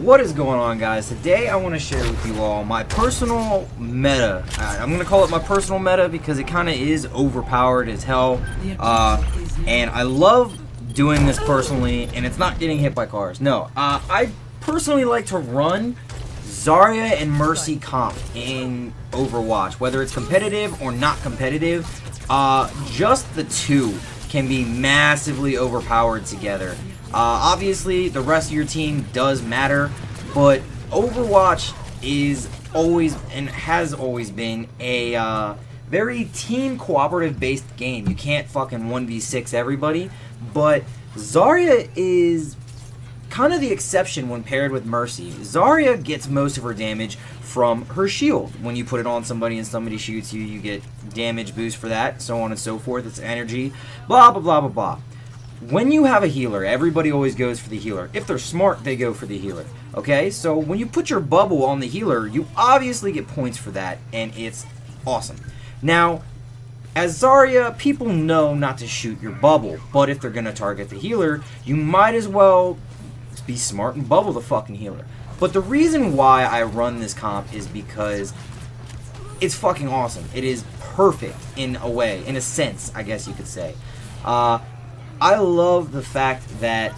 What is going on, guys? Today I want to share with you all my personal meta. I'm going to call it my personal meta because it kind of is overpowered as hell. And I love doing this personally, and it's not getting hit by cars. No, I personally like to run Zarya and Mercy comp in Overwatch, whether it's competitive or not competitive. Just the two can be massively overpowered together. Obviously, the rest of your team does matter, but Overwatch is always and has always been a very team cooperative based game. You can't fucking 1v6 everybody, but Zarya is kind of the exception when paired with Mercy. Zarya gets most of her damage from her shield. When you put it on somebody and somebody shoots you, you get damage boost for that, so on and so forth. It's energy, blah, blah, blah, blah, blah. When you have a healer, everybody always goes for the healer. If they're smart, they go for the healer. Okay, so when you put your bubble on the healer, you obviously get points for that, and it's awesome. Now, as Zarya, people know not to shoot your bubble, but if they're going to target the healer, you might as well be smart and bubble the fucking healer. But the reason why I run this comp is because it's fucking awesome. It is perfect in a way, in a sense, I guess you could say. I love the fact that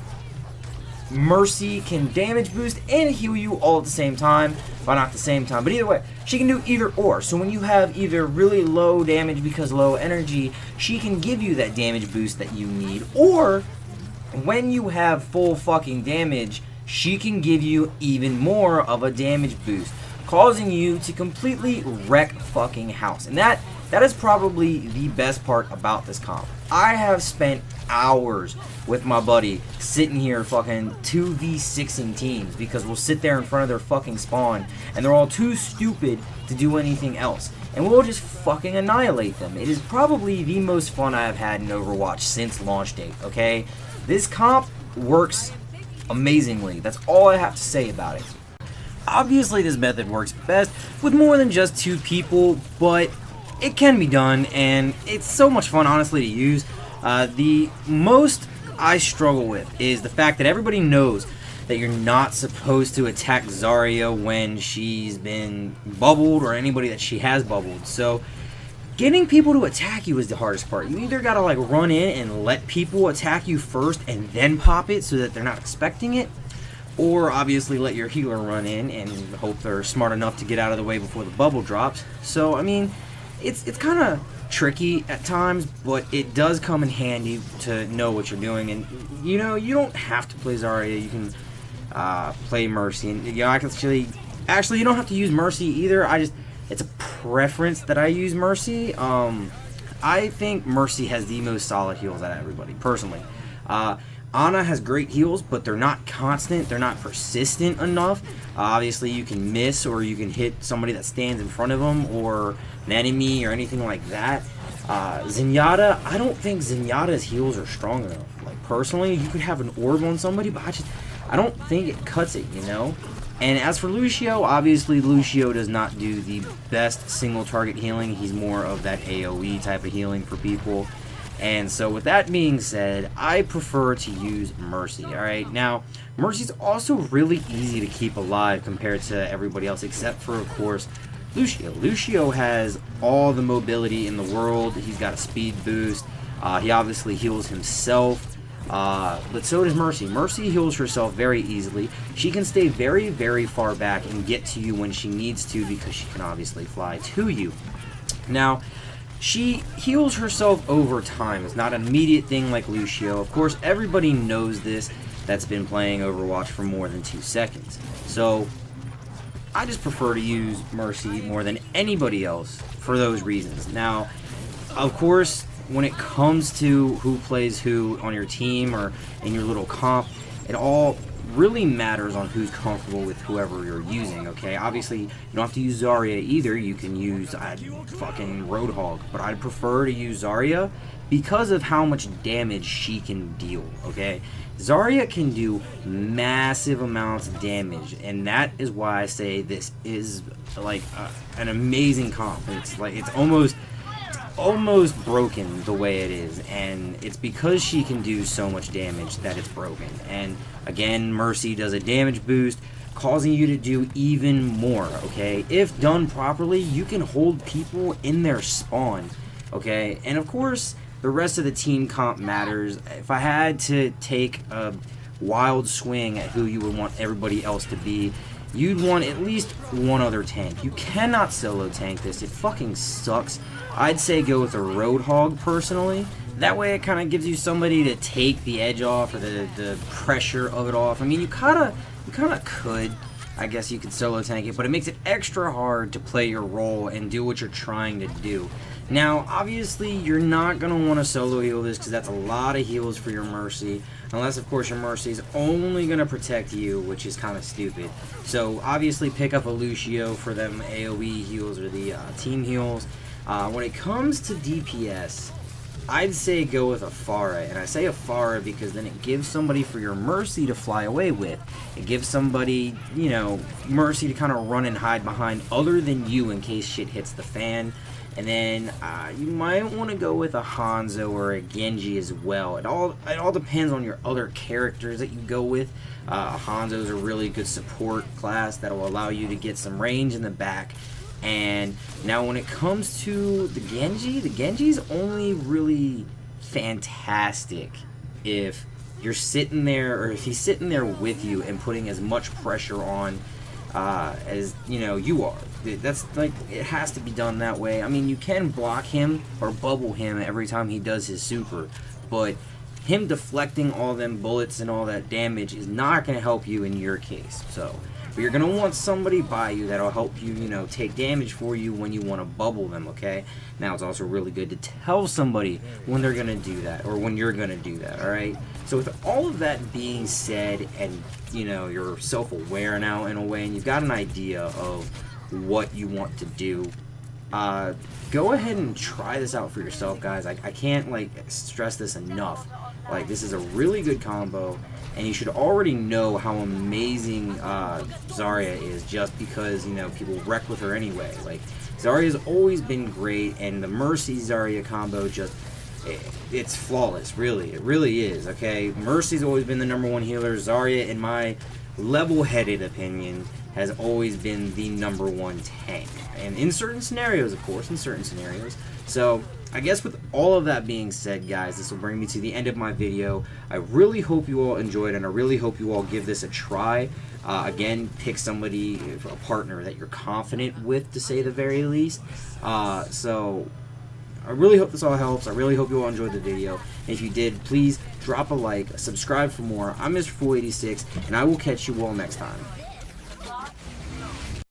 Mercy can damage boost and heal you all at the same time. Well, not the same time, but either way, she can do either or. So when you have either really low damage because low energy, she can give you that damage boost that you need. Or when you have full fucking damage, she can give you even more of a damage boost, causing you to completely wreck fucking house. And that is probably the best part about this comp. I have spent hours with my buddy sitting here fucking 2v6ing teams because we'll sit there in front of their fucking spawn and they're all too stupid to do anything else, and we'll just fucking annihilate them. It is probably the most fun I have had in Overwatch since launch date, okay? This comp works amazingly. That's all I have to say about it. Obviously this method works best with more than just two people, but it can be done, and it's so much fun, honestly, to use. The most I struggle with is the fact that everybody knows that you're not supposed to attack Zarya when she's been bubbled, or anybody that she has bubbled. So getting people to attack you is the hardest part. You either gotta like run in and let people attack you first and then pop it so that they're not expecting it, or obviously let your healer run in and hope they're smart enough to get out of the way before the bubble drops. So I mean, it's kind of tricky at times, but it does come in handy to know what you're doing. And you know, you don't have to play Zarya. You can play Mercy, and you know, actually you don't have to use Mercy either. It's a preference that I use Mercy. I think Mercy has the most solid heals out of everybody, personally. Ana has great heals, but they're not constant, they're not persistent enough. Obviously you can miss, or you can hit somebody that stands in front of them, or an enemy, or anything like that. Zenyatta, I don't think Zenyatta's heals are strong enough. Like, personally, you could have an orb on somebody, but I don't think it cuts it, you know? And as for Lucio, obviously Lucio does not do the best single target healing. He's more of that AoE type of healing for people. And so with that being said, I prefer to use Mercy, alright? Now, Mercy's also really easy to keep alive compared to everybody else, except for, of course, Lucio. Lucio has all the mobility in the world. He's got a speed boost. He obviously heals himself. But so does Mercy. Mercy heals herself very easily. She can stay very, very far back and get to you when she needs to, because she can obviously fly to you. Now, she heals herself over time. It's not an immediate thing like Lucio. Of course, everybody knows this that's been playing Overwatch for more than 2 seconds. So I just prefer to use Mercy more than anybody else for those reasons. Now, of course, when it comes to who plays who on your team or in your little comp, it all really matters on who's comfortable with whoever you're using, okay? Obviously, you don't have to use Zarya either. You can use fucking Roadhog, but I'd prefer to use Zarya because of how much damage she can deal, okay? Zarya can do massive amounts of damage, and that is why I say this is like an amazing comp. It's like it's almost broken the way it is, and it's because she can do so much damage that it's broken. And again, Mercy does a damage boost, causing you to do even more, okay? If done properly, you can hold people in their spawn, okay? And of course, the rest of the team comp matters. If I had to take a wild swing at who you would want everybody else to be, you'd want at least one other tank. You cannot solo tank this. It fucking sucks. I'd say go with a Roadhog personally. That way it kind of gives you somebody to take the edge off, or the pressure of it off. I mean, you kind of could. I guess you could solo tank it, but it makes it extra hard to play your role and do what you're trying to do. Now, obviously, you're not going to want to solo heal this because that's a lot of heals for your Mercy. Unless, of course, your Mercy is only going to protect you, which is kind of stupid. So, obviously, pick up a Lucio for them AoE heals or the team heals. When it comes to DPS, I'd say go with a Pharah, and I say a Pharah because then it gives somebody for your Mercy to fly away with. It gives somebody, you know, Mercy to kind of run and hide behind other than you in case shit hits the fan. And then you might want to go with a Hanzo or a Genji as well. It all depends on your other characters that you go with. Hanzo is a really good support class that will allow you to get some range in the back. And now when it comes to the Genji's only really fantastic if you're sitting there, or if he's sitting there with you and putting as much pressure on as, you know, you are. That's like, it has to be done that way. I mean, you can block him or bubble him every time he does his super, but him deflecting all them bullets and all that damage is not going to help you in your case. So, but you're going to want somebody by you that'll help you, you know, take damage for you when you want to bubble them, okay? Now, it's also really good to tell somebody when they're going to do that, or when you're going to do that, alright? So with all of that being said, and, you know, you're self-aware now in a way, and you've got an idea of what you want to do, go ahead and try this out for yourself, guys. I can't, like, stress this enough. Like, this is a really good combo, and you should already know how amazing Zarya is just because, you know, people wreck with her anyway. Like, Zarya's always been great, and the Mercy Zarya combo just, it's flawless, really. It really is, okay? Mercy's always been the #1 healer. Zarya, in my level-headed opinion, has always been the #1 tank. And in certain scenarios, of course, in certain scenarios. So, I guess with all of that being said, guys, this will bring me to the end of my video. I really hope you all enjoyed, and I really hope you all give this a try. Again, pick somebody, a partner that you're confident with, to say the very least. So, I really hope this all helps. I really hope you all enjoyed the video. And if you did, please drop a like, subscribe for more. I'm Mr. Fool86, and I will catch you all next time.